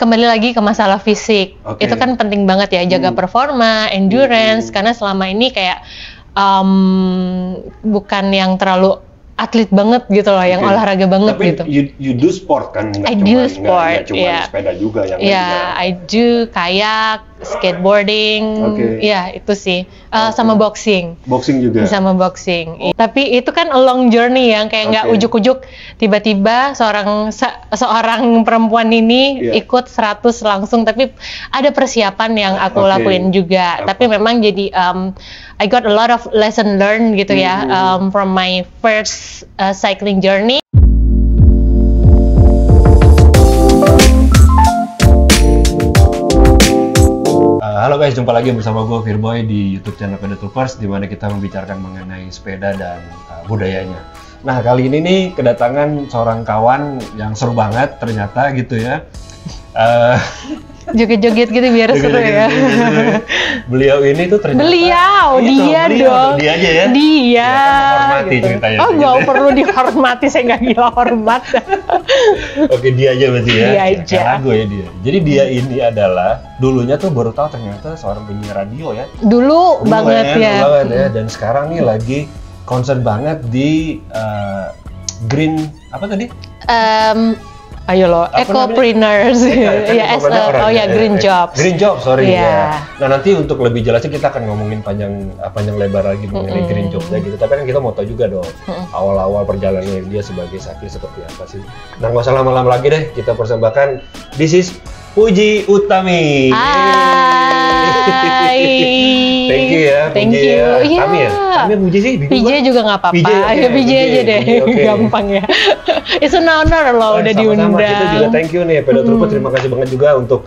kembali lagi ke masalah fisik. Itu kan penting banget ya, jaga performa, endurance, karena selama ini kayak bukan yang terlalu atlet banget gitu loh, yang olahraga banget. Tapi gitu. You do sport kan? I do sport, nggak cuma sepeda juga yang I do kayak, skateboarding, itu sih. Sama boxing. Boxing juga? Sama boxing. Tapi itu kan a long journey yang kayak nggak ujuk-ujuk tiba-tiba seorang perempuan ini ikut 100 langsung, tapi ada persiapan yang aku lakuin juga. Tapi memang jadi I got a lot of lesson learned gitu ya from my first cycling journey. Halo guys, jumpa lagi bersama gue Firboy di YouTube channel Peda Troopers, di mana kita membicarakan mengenai sepeda dan budayanya. Nah, kali ini nih kedatangan seorang kawan yang seru banget ternyata gitu ya. Joget-joget gitu biar seru ya. Beliau ini tuh ternyata dia dong. Dia aja ya. Dia. Hormati gitu. Ceritanya. Oh, nggak perlu dihormati, saya nggak gila hormat. Oke, dia aja berarti ya. Dia aja. Lagu ya dia. Jadi dia ini adalah dulunya tuh baru tahu ternyata seorang penyiar radio ya. Dulu banget ya. Dan sekarang nih lagi concern banget di green apa tadi? Ayo loh, ecopreneurs, green jobs. Green jobs, sorry ya. Nah, nanti untuk lebih jelasnya kita akan ngomongin panjang lebar lagi mengenai green jobsnya gitu. Tapi kan kita mau tahu juga dong, awal-awal perjalanannya dia sebagai cyclist seperti apa sih. Nah, nggak usah lama-lama lagi deh, kita persembahkan This is Puji Utami. Hai. Thank you ya. Thank you. Tami ya? Tami Puji sih? PJ juga nggak apa-apa. PJ aja deh. Gampang ya. It's an honor loh udah diundang. Kita juga thank you nih Peda Troopers, terima kasih banget juga untuk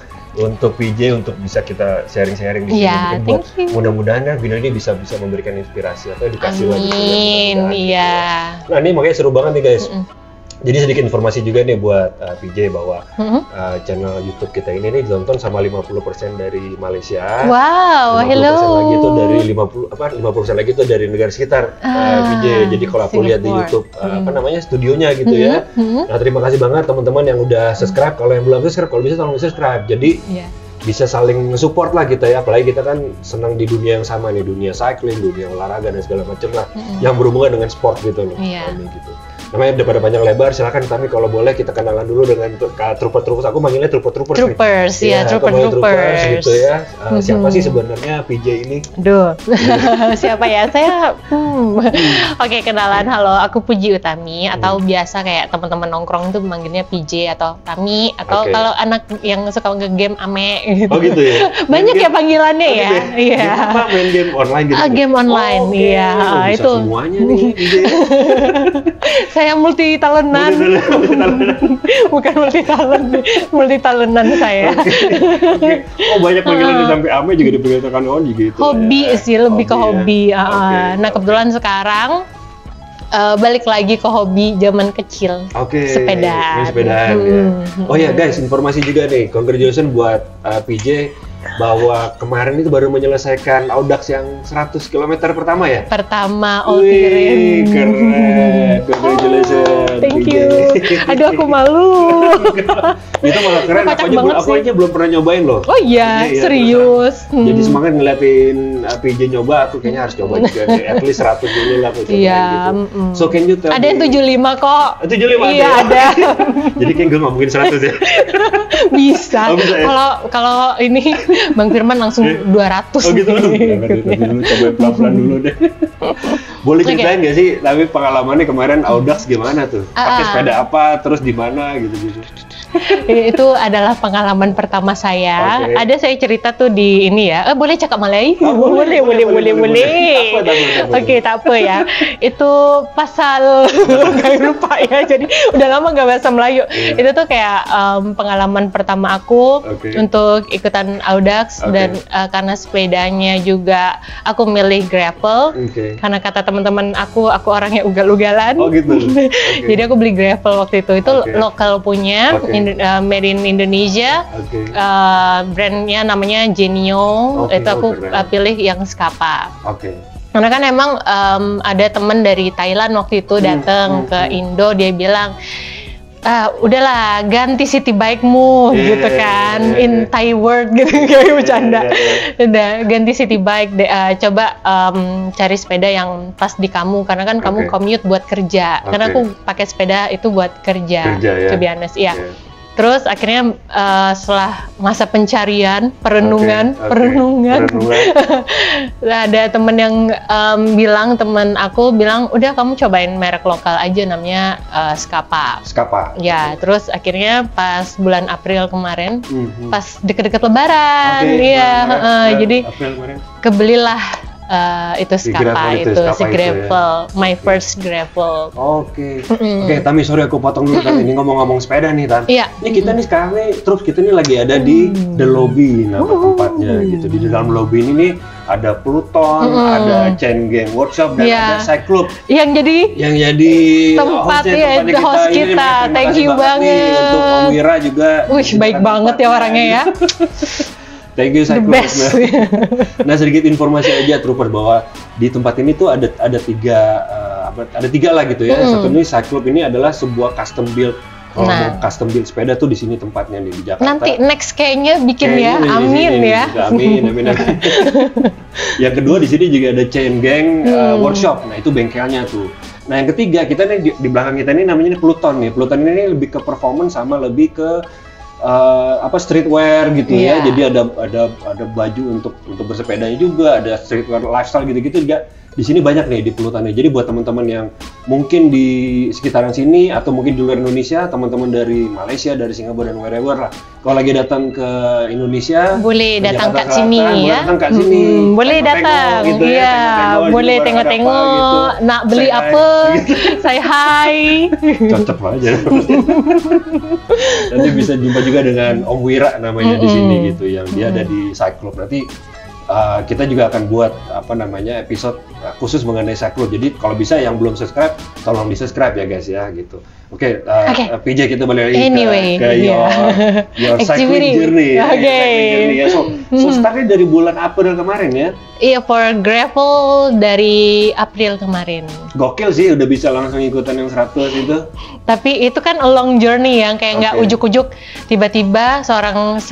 PJ untuk bisa kita sharing-sharing di sini. Iya, thank you. Mudah-mudahan kan video ini bisa memberikan inspirasi atau edukasi lagi. Amin, iya. Nah, ini makanya seru banget nih guys. Jadi sedikit informasi juga nih buat PJ bahwa channel YouTube kita ini ditonton sama 50% dari Malaysia. Wow, 50% hello. lagi itu dari 50% lagi itu dari negara sekitar PJ. Jadi kalau aku lihat di YouTube studionya gitu ya. Nah, terima kasih banget teman-teman yang udah subscribe. Kalau yang belum subscribe, kalau bisa tolong subscribe. Jadi bisa saling support lah kita ya. Apalagi kita kan senang di dunia yang sama nih, dunia cycling, dunia olahraga dan segala macam lah yang berhubungan dengan sport gitu loh. Gitu. Namanya daripada panjang lebar, silakan Tami kalau boleh kita kenalan dulu dengan Troopers. Aku manggilnya Troopers. Troopers gitu ya. Siapa sih sebenarnya PJ ini? Duh, siapa ya? Saya Oke, kenalan. Halo, aku Puji Utami atau biasa kayak teman-teman nongkrong tuh manggilnya PJ atau Tami atau kalau anak yang suka nge-game Ame gitu. Oh gitu ya. Banyak ya panggilannya ya. Iya. Main game online gitu. Game online, iya. Itu semuanya nih PJ. Saya multi talentan. Bukan multi talentan saya. Oh, banyak panggilan sampai Ame juga diperkatakan gitu. Hobi sih, lebih ke hobi. Nah, kebetulan sekarang balik lagi ke hobi zaman kecil. Sepedaan. Oh ya guys, informasi juga nih. Congratulations buat PJ bahwa kemarin itu baru menyelesaikan Audax yang 100 km pertama ya? Pertama, Ultirin. Keren, congratulations. Thank you. Aduh, aku malu. Itu malah keren, aku aja belum pernah nyobain loh. Oh iya, serius. Jadi semangat ngeliatin PJ nyoba, aku kayaknya harus coba juga. At least 100 dulu lah aku coba gitu. So can you tell ada yang 75 kok. 75 iya, ada. Jadi kayak gue ngomongin 100 ya? Bisa. Kalau ini Bang Firman langsung 200. Oh gitu. Dulu coba pelan-pelan dulu deh. Boleh ceritain nggak sih, tapi pengalamannya kemarin Audax gimana tuh? Pakai sepeda apa, terus di mana gitu-gitu? Itu adalah pengalaman pertama saya. Ada saya cerita tuh di ini ya. Boleh cakap Malay? Boleh. Oke, tak apa ya. Itu pasal nggak lupa ya. Jadi udah lama nggak bahasa Melayu. Itu tuh kayak pengalaman pertama aku untuk ikutan Audax dan karena sepedanya juga aku milih gravel. Karena kata teman-teman aku orangnya ugal-ugalan. Oh gitu. Jadi aku beli gravel waktu itu. Itu lokal punya. Made in Indonesia, brandnya namanya Genio, itu aku pilih yang Scapa. Karena kan emang ada teman dari Thailand waktu itu datang ke Indo, dia bilang, udahlah ganti city bike-mu gitu kan, in Thai word gitu kayak bercanda. Udah ganti city bike deh, coba cari sepeda yang pas di kamu karena kan kamu commute buat kerja. Karena aku pakai sepeda itu buat kerja to be honest, iya. Terus akhirnya setelah masa pencarian, perenungan, ada temen yang temen aku bilang, udah kamu cobain merek lokal aja namanya Skapa. Ya, terus akhirnya pas bulan April kemarin, pas deket-deket Lebaran, jadi kebelilah itu Skapa itu si gravel, my first gravel. Oke, Tami, sorry aku potong dulu Tan. Ini ngomong-ngomong sepeda nih Tan. Ini kita nih sekarang nih, terus kita nih lagi ada di The Lobby nama tempatnya gitu. Di dalam lobby ini nih ada Pluton, ada Chain Gang Workshop dan ada Cyclope. Yang jadi tempat host kita. Thank you banget. Untuk Om Wira juga. Baik banget ya orangnya ya. Thank you Cyclops. Nah, sedikit informasi aja Trooper bahwa di tempat ini tuh ada tiga lah gitu ya. Satu ini Cyclops ini adalah sebuah custom build. Kalau mau custom build sepeda tuh di sini tempatnya di Jakarta. Nanti next kayaknya bikin ya. Amin ya. Amin. Yang kedua di sini juga ada Chain Gang Workshop. Nah, itu bengkelnya tuh. Nah, yang ketiga kita nih di belakang kita ini namanya Pluton nih. Pluton ini lebih ke performance sama lebih ke streetwear gitu ya. Jadi ada baju untuk bersepedanya juga, ada streetwear lifestyle gitu-gitu juga. Di sini banyak nih di Pluton. Jadi buat teman-teman yang mungkin di sekitaran sini atau mungkin di luar Indonesia, teman-teman dari Malaysia, dari Singapura dan wherever lah. Kalau lagi datang ke Indonesia, boleh datang ke sini ya. Boleh datang. Gitu boleh tengok-tengok, gitu. Nak beli apa? Say hi. Cocok aja. Nanti bisa jumpa juga dengan Om Wira namanya di sini gitu, yang dia ada di Cyclope. Nanti kita juga akan buat episode khusus mengenai Cyclope. Jadi kalau bisa yang belum subscribe, tolong di-subscribe ya guys ya gitu. Oke, PJ kita balik lagi ke your cycling journey. Ya. So startnya dari bulan April kemarin ya? Iya, for gravel dari April kemarin. Gokil sih, udah bisa langsung ikutan yang 100 itu. Tapi itu kan a long journey yang kayak nggak ujuk-ujuk tiba-tiba seorang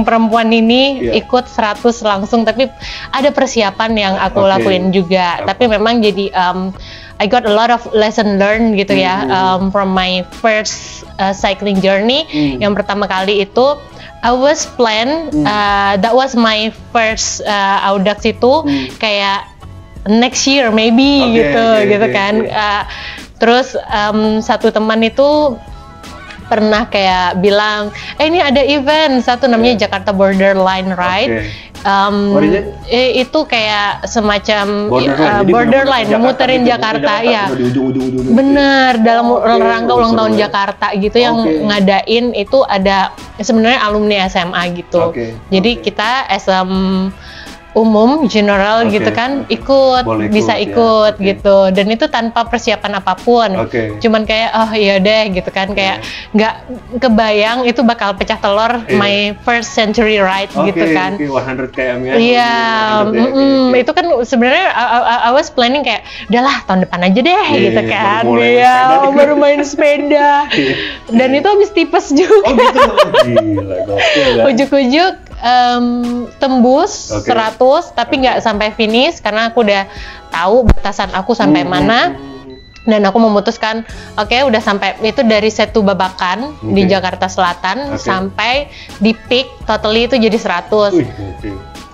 perempuan ini ikut 100 langsung, tapi ada persiapan yang aku lakuin juga. Tapi memang jadi I got a lot of lesson learned gitu ya from my first cycling journey. Yang pertama kali itu I was plan, that was my first Audax itu kayak next year maybe gitu kan. Terus satu teman itu pernah kayak bilang, ini ada event satu namanya Jakarta Borderline Ride. Itu kayak semacam borderline memuterin Jakarta ya. Bener, dalam rangka ulang tahun Jakarta gitu yang ngadain itu ada sebenarnya alumni SMA gitu. Jadi kita umum general gitu kan bisa ikut gitu, dan itu tanpa persiapan apapun. Cuman kayak iya deh gitu kan, kayak nggak kebayang itu bakal pecah telur my first century ride gitu kan. 100 km ya. Iya, itu kan sebenarnya I was planning kayak udahlah tahun depan aja deh gitu kan. Baru main sepeda. Dan itu habis tipes juga. Gila, gokil ya. Ujuk-ujuk tembus 100 tapi nggak sampai finish karena aku udah tahu batasan aku sampai mana, dan aku memutuskan udah sampai itu dari Setu Babakan di Jakarta Selatan sampai di peak totally itu jadi 100.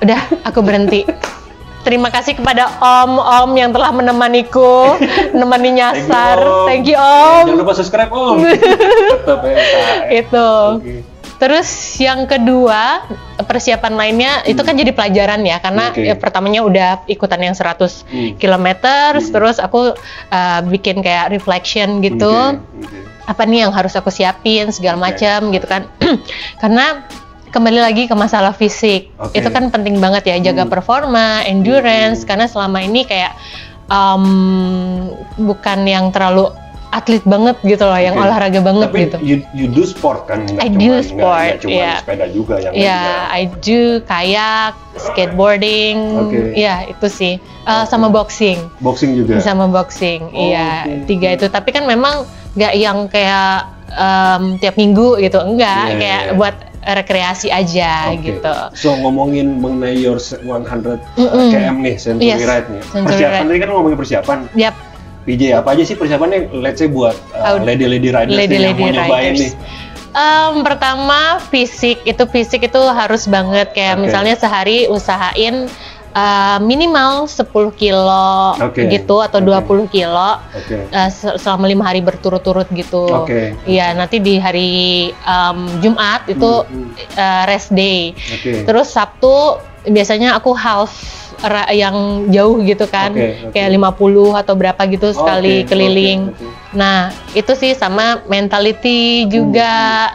Udah aku berhenti. Terima kasih kepada Om yang telah menemaniku, menemani nyasar. Thank you Om. Jangan lupa subscribe Om. Itu. Terus yang kedua, persiapan lainnya itu kan jadi pelajaran ya, karena pertamanya udah ikutan yang 100 km, terus aku bikin kayak reflection gitu, apa nih yang harus aku siapin segala macam gitu kan. Karena kembali lagi ke masalah fisik, itu kan penting banget ya, jaga performa, endurance, karena selama ini kayak bukan yang terlalu atlet banget gitu loh, yang olahraga banget. Tapi gitu. You do sport kan? I do sport, nggak cuma sepeda juga yang I do kayak, skateboarding, itu sih. Sama boxing. Boxing juga? Sama boxing, 3 itu. Tapi kan memang nggak yang kayak tiap minggu gitu, enggak, kayak buat rekreasi aja gitu. So ngomongin mengenai your 100 km nih, Century Ride nih. Persiapan tadi kan ngomongin persiapan. Yap. PJ, apa aja sih persiapannya, let's say buat lady riders yang mau nyobain nih? Pertama fisik itu harus banget, kayak misalnya sehari usahain minimal 10 kilo gitu atau 20 kilo selama 5 hari berturut-turut gitu. Iya, nanti di hari Jumat itu rest day. Terus Sabtu biasanya aku half yang jauh gitu kan, kayak 50 atau berapa gitu sekali keliling. Nah itu sih sama mentality juga,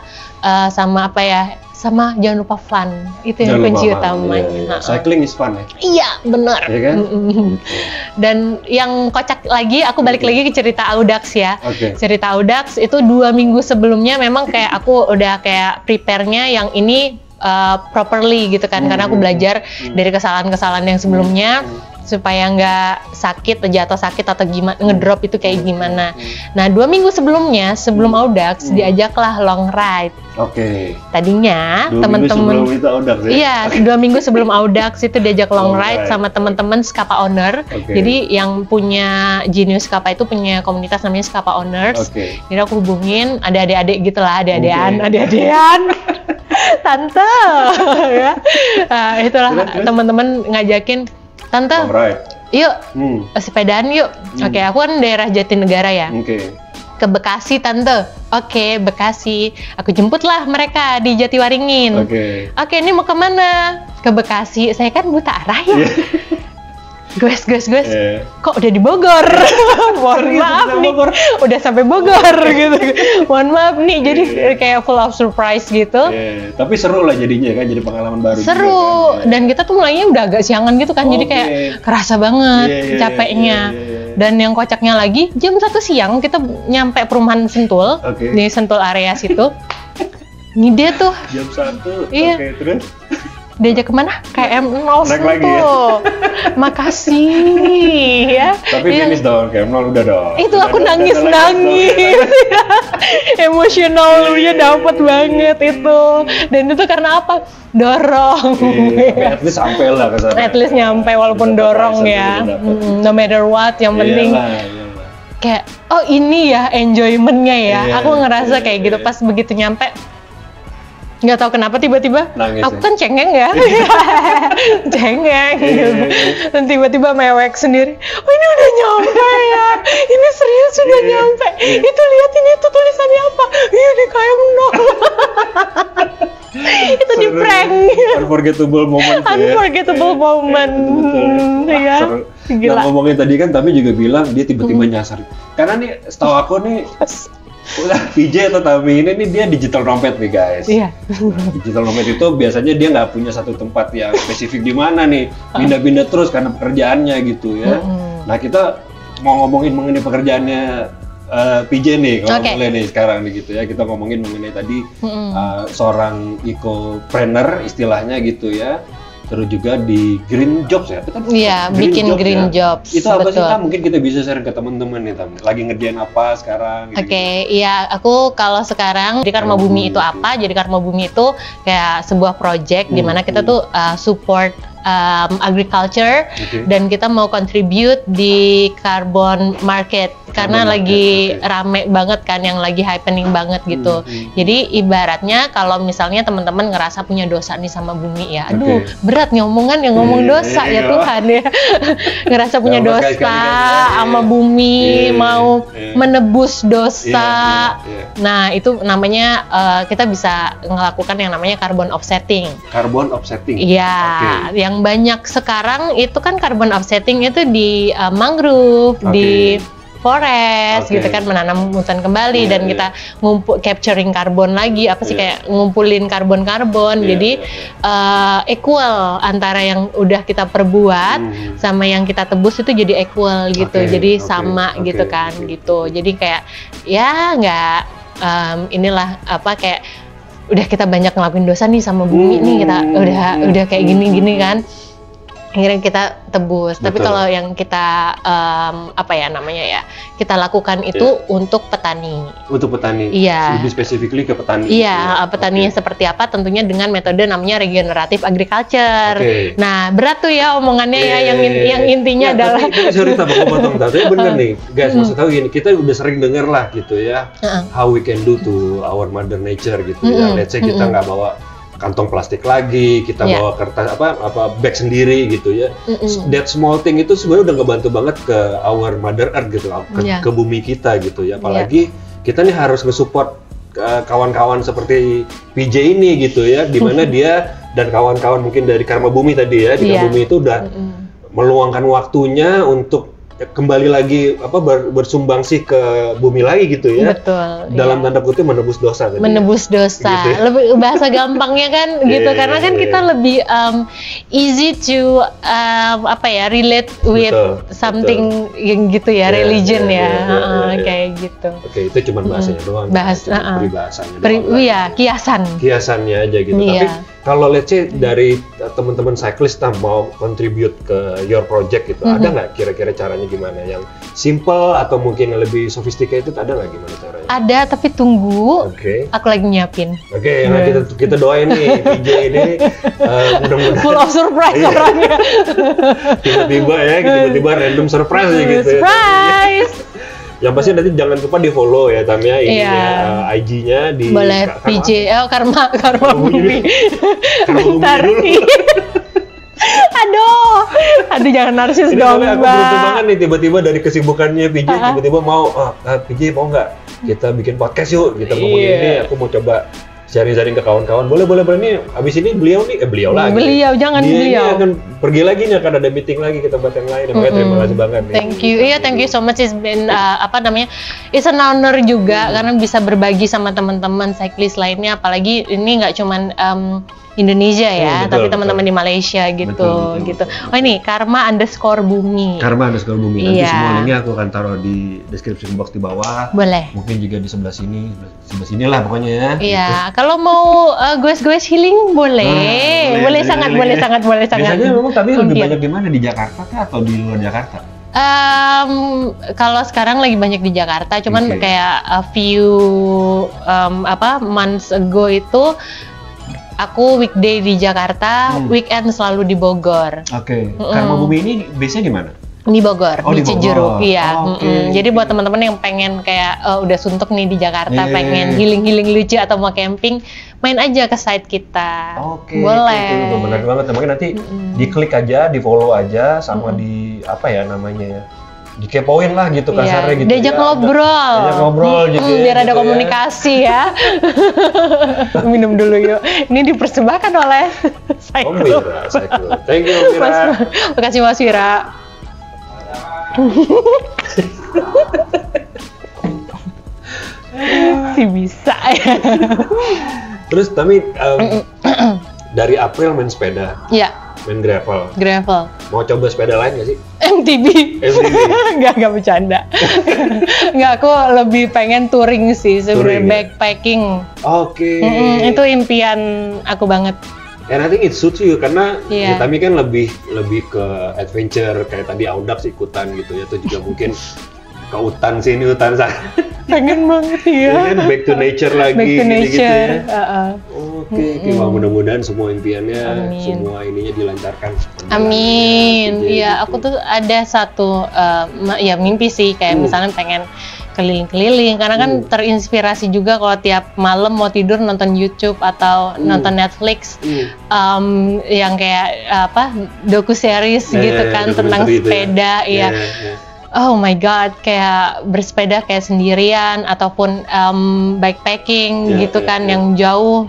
sama apa ya, sama jangan lupa fun, itu yang kunci utamanya. Cycling is fun ya? Iya benar. Iya kan? Dan yang kocak lagi, aku balik lagi ke cerita Audax ya. Cerita Audax itu 2 minggu sebelumnya memang kayak aku udah kayak prepare-nya yang ini properly gitu kan, karena aku belajar dari kesalahan-kesalahan yang sebelumnya supaya nggak sakit, jatuh sakit atau gimana, ngedrop itu kayak gimana. Nah 2 minggu sebelumnya, sebelum Audax, diajaklah long ride. Tadinya teman-teman, iya 2 minggu sebelum Audax itu diajak long ride sama teman-teman Scapa Owner. Jadi yang punya Genius Scapa itu punya komunitas namanya Scapa Owners. Jadi aku hubungin, ada adik-adik gitulah, adik-adikan. Tante, ya, itulah teman-teman ngajakin, tante, yuk sepedaan yuk. Aku kan daerah Jatinegara ya, ke Bekasi tante. Bekasi, aku jemputlah mereka di Jatiwaringin. Ini mau kemana? Ke Bekasi. Saya kan buta arah ya. Guys, kok udah di Bogor? Mohon maaf nih, udah sampai Bogor gitu. Mohon maaf nih, jadi kayak full of surprise gitu. Tapi seru lah jadinya kan, jadi pengalaman baru. Seru, dan kita tuh mulainya udah agak siangan gitu kan, jadi kayak kerasa banget capeknya. Dan yang kocaknya lagi, jam 1 siang kita nyampe perumahan Sentul, di Sentul area situ. Ngide tuh. Jam 1, terus? Diajak kemana? KM0 Sentul. Makasih ya. Tapi finish dong, KM0 udah dong. Itu aku nangis. Emosionalnya dapet banget itu. Dan itu karena apa? Dorong. Tapi at least sampai lah ke sana. At least nyampe walaupun dorong ya. No matter what, yang penting kayak, oh ini ya enjoyment-nya ya. Aku ngerasa kayak gitu pas begitu nyampe. Nggak tahu kenapa tiba-tiba aku kan cengeng ya, cengeng gitu. Dan tiba-tiba mewek sendiri, oh ini udah nyampe ya, ini serius sudah nyampe. Itu lihat ini tuh tulisannya apa, iya di KM0. Itu di prank. Unforgettable moment. Ya. Nah ngomongin tadi kan Tami juga bilang dia tiba-tiba nyasar. Karena nih setahu aku nih PJ atau Tami ini dia digital nomad nih guys. Digital nomad itu biasanya dia nggak punya satu tempat yang spesifik di mana nih, pindah-pindah terus karena pekerjaannya gitu ya. Nah kita mau ngomongin mengenai pekerjaannya PJ nih, kalau boleh nih sekarang nih gitu ya, kita ngomongin mengenai tadi seorang ecopreneur istilahnya gitu ya. Terus juga di Green Jobs ya, kan? Iya, bikin Green Jobs. Itu apa sih, Tam? Mungkin kita bisa share ke teman-teman nih, Tam. Lagi ngerjain apa sekarang? Iya, aku kalau sekarang jadi Karma Bumi itu apa? Jadi Karma Bumi itu kayak sebuah project di mana kita tuh support agriculture dan kita mau contribute di carbon market karena lagi rame banget kan, yang lagi happening banget gitu. Jadi ibaratnya kalau misalnya teman-teman ngerasa punya dosa nih sama bumi ya, aduh berat ngomongan yang ngomong dosa ya Tuhan ya. Ngerasa punya dosa sama bumi, mau menebus dosa. Nah itu namanya kita bisa melakukan yang namanya carbon offsetting. Carbon offsetting? Iya, yang banyak sekarang itu kan carbon offsetting itu di mangrove, di forest gitu kan, menanam hutan kembali dan kita capturing karbon lagi, apa sih kayak ngumpulin karbon jadi equal antara yang udah kita perbuat sama yang kita tebus itu jadi equal gitu, jadi sama gitu kan gitu. Jadi kayak ya nggak inilah apa kayak udah kita banyak ngelakuin dosa nih sama bumi nih, kita udah kayak gini kan. akhirnya kita tebus. Tapi kalau yang kita apa ya namanya ya, kita lakukan itu untuk petani. Untuk petani. Iya. Lebih specifically ke petani. Iya, petaninya seperti apa? Tentunya dengan metode namanya regenerative agriculture. Nah, berat tuh ya omongannya ya, yang intinya adalah. Tapi sorry tak aku potong, tapi bener nih, guys. Maksud tahu gini, kita udah sering denger lah gitu ya, how we can do to our mother nature gitu ya. Let's say kita nggak bawa kantong plastik lagi, kita bawa kertas apa bag sendiri gitu ya. That small thing itu sebenarnya udah ngebantu banget ke our mother earth gitu, ke bumi kita gitu ya. Apalagi kita nih harus nge-support kawan-kawan seperti PJ ini gitu ya, dimana dia dan kawan-kawan mungkin dari Karma Bumi tadi ya, di Karma Bumi itu udah meluangkan waktunya untuk kembali lagi bersumbangsi ke bumi lagi gitu ya. Betul. Dalam tanda kutip menebus dosa tadi. Menebus dosa. Gitu ya? Lebih bahasa gampangnya kan gitu, karena kan kita lebih easy to relate with something yang gitu ya, religion kayak gitu. Oke, itu cuma bahasanya doang. Peribahasanya doang. Iya, kiasan. Kiasannya aja gitu. Tapi kalau let's say dari teman-teman cyclist mau contribute ke your project gitu, ada nggak kira-kira caranya gimana? Yang simple atau mungkin yang lebih sophisticated, ada nggak gimana caranya? Ada, tapi tunggu. Aku lagi nyiapin. Nah kita doain nih PJ ini mudah-mudahan full of surprise orangnya. tiba-tiba random surprise gitu. Surprise. Yang pasti nanti jangan lupa di follow ya Tamia ini IG-nya di boleh PJ Karma Bumi. Karma Bumi dulu. Aduh jangan narsis dong, Mbak. Aku beruntung banget nih tiba-tiba dari kesibukannya PJ tiba-tiba mau PJ mau nggak kita bikin podcast yuk, kita ngomongin ini, aku mau coba sharing-sharing ke kawan-kawan. Boleh nih. Abis ini beliau lagi. Beliau akan pergi lagi nih, akan ada meeting lagi kita buat yang lain. Makanya terima kasih banget nih. Thank you. Thank you so much. It's been it's an honor juga karena bisa berbagi sama teman-teman cyclist lainnya, apalagi ini nggak cuman Indonesia ya, tapi teman-teman di Malaysia gitu. Oh ini Karma_Bumi. Karma_Bumi. Nanti semua linknya aku akan taruh di description box di bawah. Boleh. Mungkin juga di sebelah sini lah pokoknya ya. Iya, gitu. Kalau mau goes healing boleh. Boleh sangat. Biasanya memang tapi lebih banyak di mana, di Jakarta kah atau di luar Jakarta? Kalau sekarang lagi banyak di Jakarta, cuman kayak a few months ago itu aku weekday di Jakarta, weekend selalu di Bogor. Karma Bumi ini biasanya di mana? Di Bogor, di Cijeruk. Iya. Jadi buat teman-teman yang pengen kayak udah suntuk nih di Jakarta, pengen healing lucu atau mau camping, main aja ke site kita. Boleh. Itu benar banget. Makanya nanti diklik aja, di follow aja, sama di dikepoin lah gitu kasarnya gitu. Diajak ngobrol gitu biar ada komunikasi ya. Minum dulu yuk. Ini dipersembahkan oleh Cycle. Thank you Wira. Makasih Mas Wira. Si bisa ya. Terus tapi dari April main sepeda. Iya. Main gravel. Mau coba sepeda lain nggak sih? MTB. Nggak bercanda. Nggak, aku lebih pengen touring sih sebenarnya, backpacking. Itu impian aku banget. And I think it suits you karena kami kan lebih ke adventure, kayak tadi Audax ikutan gitu ya, atau juga mungkin ke hutan sini hutan sana. Pengen banget ya. Back to nature lagi. Back to nature. Wah, mudah-mudahan semua impiannya, semua ininya dilancarkan. Amin. Iya, aku tuh ada satu mimpi sih, kayak misalnya pengen keliling-keliling, karena kan terinspirasi juga kalau tiap malam mau tidur nonton YouTube atau nonton Netflix yang kayak doku series gitu kan tentang sepeda ya. Oh my god, kayak bersepeda kayak sendirian ataupun backpacking gitu kan yang jauh.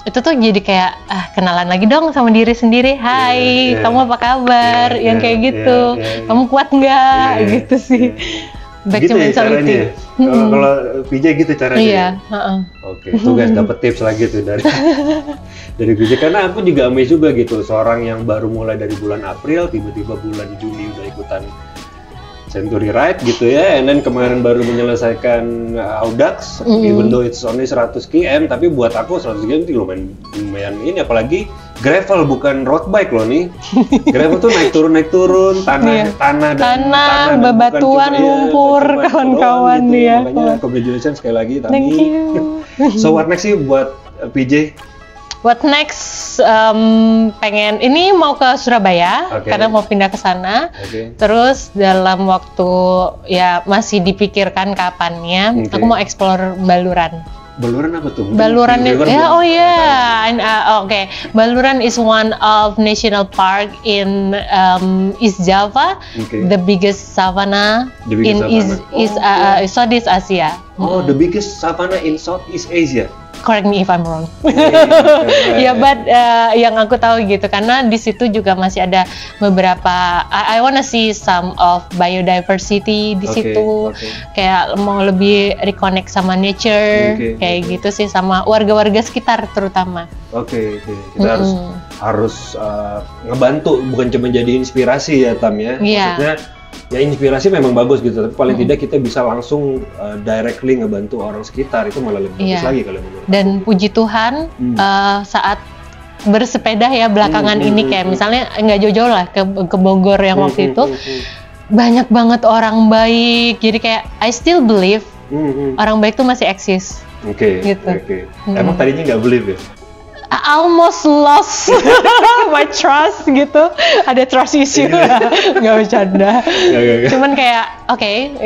Itu tuh jadi kayak kenalan lagi dong sama diri sendiri. Hai, kamu apa kabar? Yang kayak gitu. Kamu kuat nggak? Gitu sih. Back gitu to mentality. Ya, kalau PJ gitu caranya. Iya. Oke, tuh guys dapat tips lagi tuh dari PJ, karena aku juga amazed juga gitu, seorang yang baru mulai dari bulan April tiba-tiba bulan Juni udah ikutan Century Ride gitu ya, and then kemarin baru menyelesaikan Audax, even though it's only 100 km, tapi buat aku 100 km itu lumayan ini, apalagi gravel bukan road bike loh nih. Gravel tuh naik turun, tanah, bebatuan, lumpur, kawan-kawan gitu. dia. Makanya congratulations sekali lagi Tami. Thank you. So what next sih buat PJ? What next? Pengen ini mau ke Surabaya karena mau pindah ke sana. Terus dalam waktu ya masih dipikirkan kapannya, aku mau explore Baluran. Baluran apa tuh? Baluran Baluran is one of national park in East Java, the biggest savanna in Southeast Asia. Oh, the biggest savanna in Southeast Asia. Correct me if I'm wrong. Ya, but yang aku tahu gitu, karena di situ juga masih ada beberapa. I wanna see some of biodiversity di situ. Kayak mau lebih reconnect sama nature, kayak gitu sih, sama warga-warga sekitar terutama. Kita harus ngebantu, bukan cuma jadi inspirasi ya Tam ya. Maksudnya ya inspirasi memang bagus gitu, tapi paling tidak kita bisa langsung directly ngebantu orang sekitar, itu malah lebih bagus lagi kalau menurut aku. Dan puji Tuhan saat bersepeda ya belakangan ini kayak misalnya nggak jauh-jauh lah ke Bogor yang waktu itu banyak banget orang baik, jadi kayak I still believe orang baik tuh masih eksis. Emang tadinya nggak believe ya? I almost lost my trust gitu, ada trust issue, nggak bercanda. Cuman kayak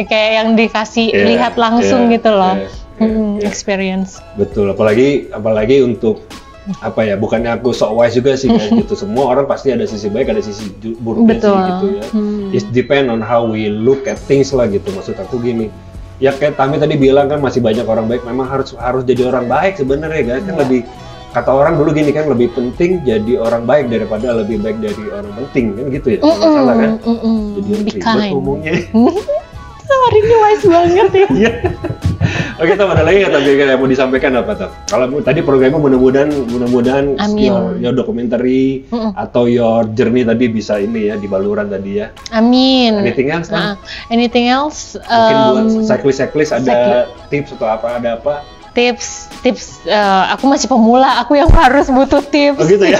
kayak yang dikasih lihat langsung gitu loh, experience. Betul, apalagi untuk apa ya, bukannya aku sok wise juga sih kan gitu, semua orang pasti ada sisi baik, ada sisi buruknya sih gitu ya. It depend on how we look at things lah gitu, maksud aku gini. Ya kayak Tami tadi bilang kan masih banyak orang baik, memang harus jadi orang baik sebenarnya kan, lebih kata orang dulu gini kan, lebih penting jadi orang baik daripada lebih baik dari orang penting kan gitu ya, nggak salah kan? Jadi ribet ngomongnya. Sorry, ini wise banget ya. Oke, Tam, ada lagi nggak Tam yang mau disampaikan apa Tam? Kalau tadi programnya mudah-mudahan your documentary atau your journey tadi bisa ini ya di Baluran tadi ya. Amin. Anything else Tam? Anything else? Mungkin buat cyclist ada tips atau ada apa? Tips, aku masih pemula, aku yang harus butuh tips. Oh gitu ya?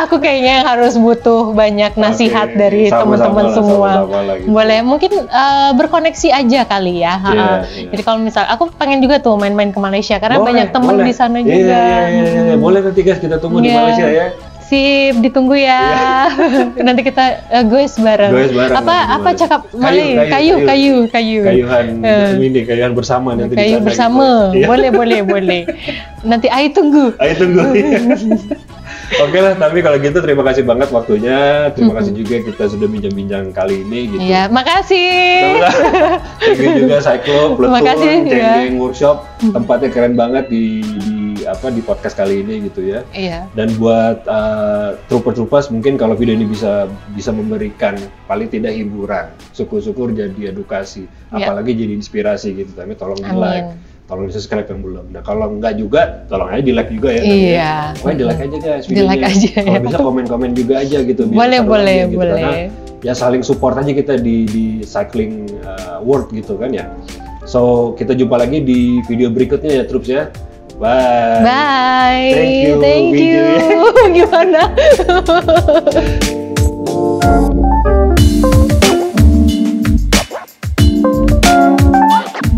Aku kayaknya yang harus butuh banyak nasihat dari teman-teman semua. Boleh, mungkin berkoneksi aja kali ya. Jadi kalau misal, aku pengen juga tuh main-main ke Malaysia, karena banyak teman di sana juga. Boleh nanti guys, kita tunggu di Malaysia ya. Sip, ditunggu ya. Nanti kita goes bareng. Apa cakap Malay? Kayu. Kayuhan bersama nanti. Kayu bersama. Boleh. Nanti Ayu tunggu. Oke lah, tapi kalau gitu terima kasih banget waktunya. Terima kasih juga kita sudah bincang-bincang kali ini gitu. Iya, makasih. Thank you juga Cyclo, Pletoon, Cengeng Workshop. Tempatnya keren banget di podcast kali ini gitu ya. Iya. Dan buat troopers mungkin kalau video ini bisa memberikan paling tidak hiburan, syukur-syukur jadi edukasi, apalagi jadi inspirasi gitu. Tapi tolong di-like, tolong di-subscribe yang belum. Nah kalau enggak juga, tolong aja di-like juga ya. Iya. Pokoknya di-like aja guys videonya. Di-like aja. Kalau bisa komen-komen juga aja gitu. Boleh. Karena ya saling support aja kita di cycling world gitu kan ya. So kita jumpa lagi di video berikutnya ya troops ya. Bye. Thank you. Gimana?